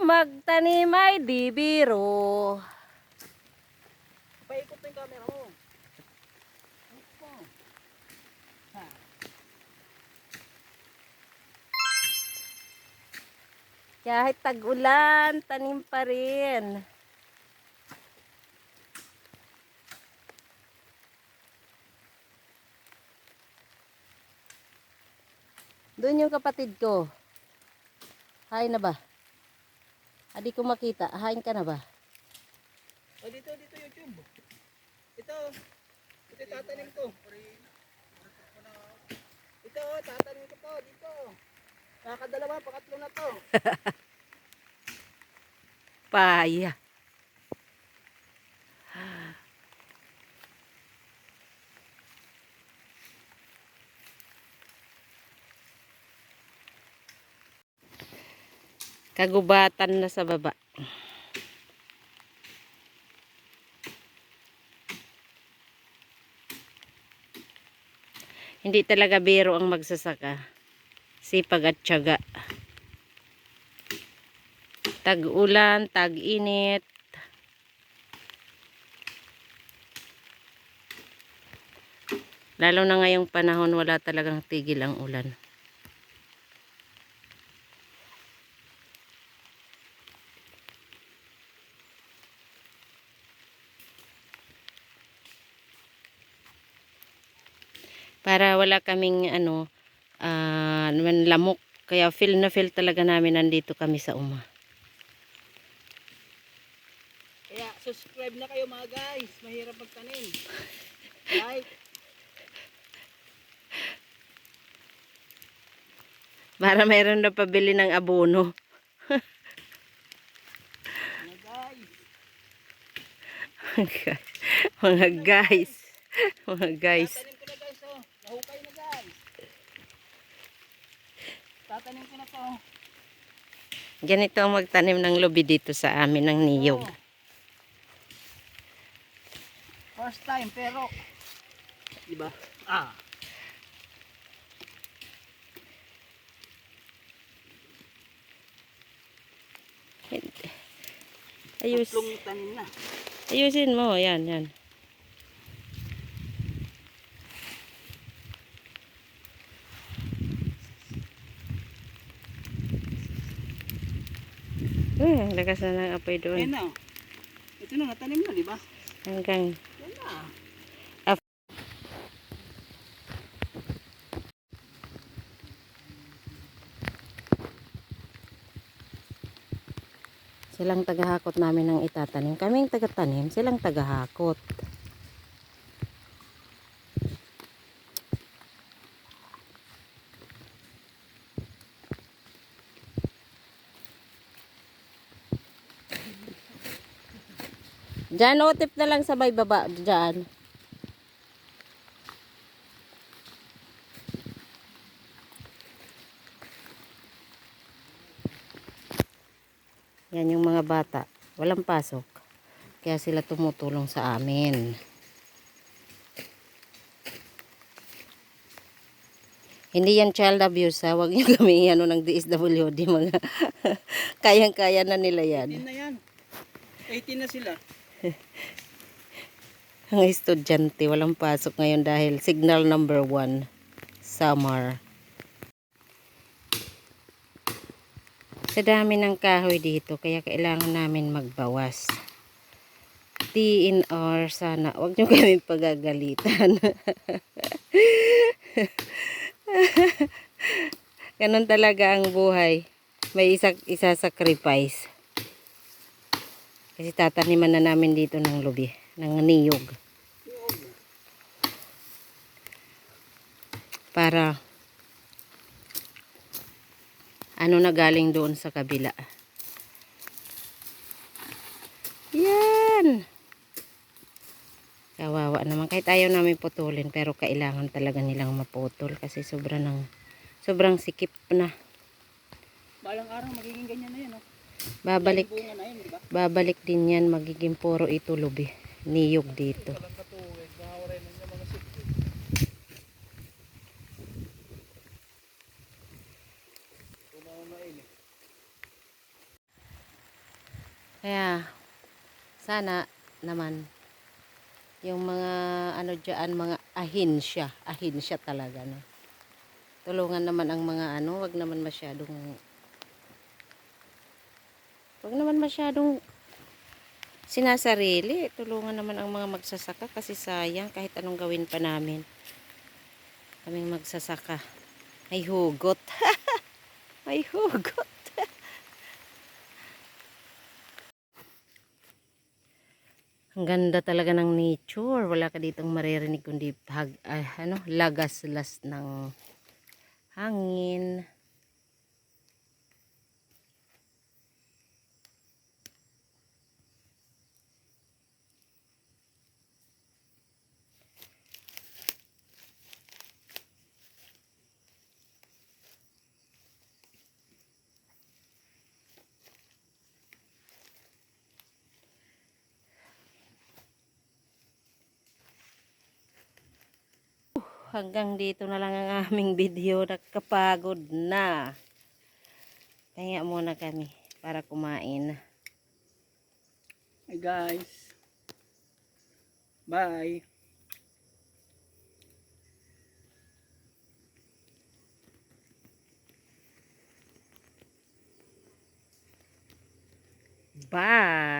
magtanim ay di biro. Paikot na yung camera mo. Kahit tag-ulan, tanim pa rin. Doon yung kapatid ko. Hain na ba? Adi ko makita. Hain ka na ba? Oh, dito YouTube. Ito tatanim ko. Ito, tatanim ko to, dito. Kakadalawa, pakatlo na to. Paya. Kagubatan na sa baba. Hindi talaga biro ang magsasaka. Sipag at tiyaga. Tag-ulan, tag-init. Lalo na ngayong panahon, wala talagang tigil ang ulan. Para wala kaming lamok. Kaya feel na feel talaga namin nandito kami sa Uma. Kaya subscribe na kayo mga guys. Mahirap magtanim. Like. Para mayroon na pabili ng abono. Mga guys. Mga guys. Mga guys. Tatanim ko na guys oh. Nahukay na guys. Tatanim ko na to. Ganito ang magtanim ng lubi dito sa amin ng niyog. Oh. First time pero diba? Tatlong tanim na. Ayusin mo. Yan, yan. Lakas na ng apoy doon. Ayan na. Ito na, natanim na, di ba? Hanggang Yan na. silang tagahakot namin ng itatanim. Kaming tagatanim, silang tagahakot. Diyan, tip na lang sabay baba. Diyan. Yan yung mga bata. Walang pasok. Kaya sila tumutulong sa amin. Hindi yan child abuse ha. Huwag nyo kami ng DSWD. Mga kayang-kaya na nila yan. 18 na yan. 18 na sila. Mga estudyante, walang pasok ngayon dahil signal number 1. Summer. Sa dami ng kahoy dito, kaya kailangan namin magbawas. TNR sana. Huwag nyo kami pagagalitan. Ganon talaga ang buhay. May isa-sacrifice. Kasi tataniman na namin dito ng lubi, ng niyog. Para na galing doon sa kabila. Yan. Kawawa naman. Kahit ayaw namin putulin, pero kailangan talaga nilang maputol kasi sobrang sikip na. Balang araw magiging ganyan na yan, oh. Babalik. Bunga na yun, diba? Babalik din yan, magiging puro ito lubi. Niyog dito. Kaya sana naman yung mga ano diyan, mga ahinsya talaga, no. Tulungan naman ang mga ano, wag naman masyadong sinasarili. Tulungan naman ang mga magsasaka kasi sayang kahit anong gawin pa namin. Kaming magsasaka. May hugot. May hugot. Ang ganda talaga ng nature. Wala ka ditong maririnig kundi lagaslas ng hangin. Hanggang dito na lang ang aming video. Nakapagod na. Kaya muna kami para kumain. Hi guys. Bye. Bye!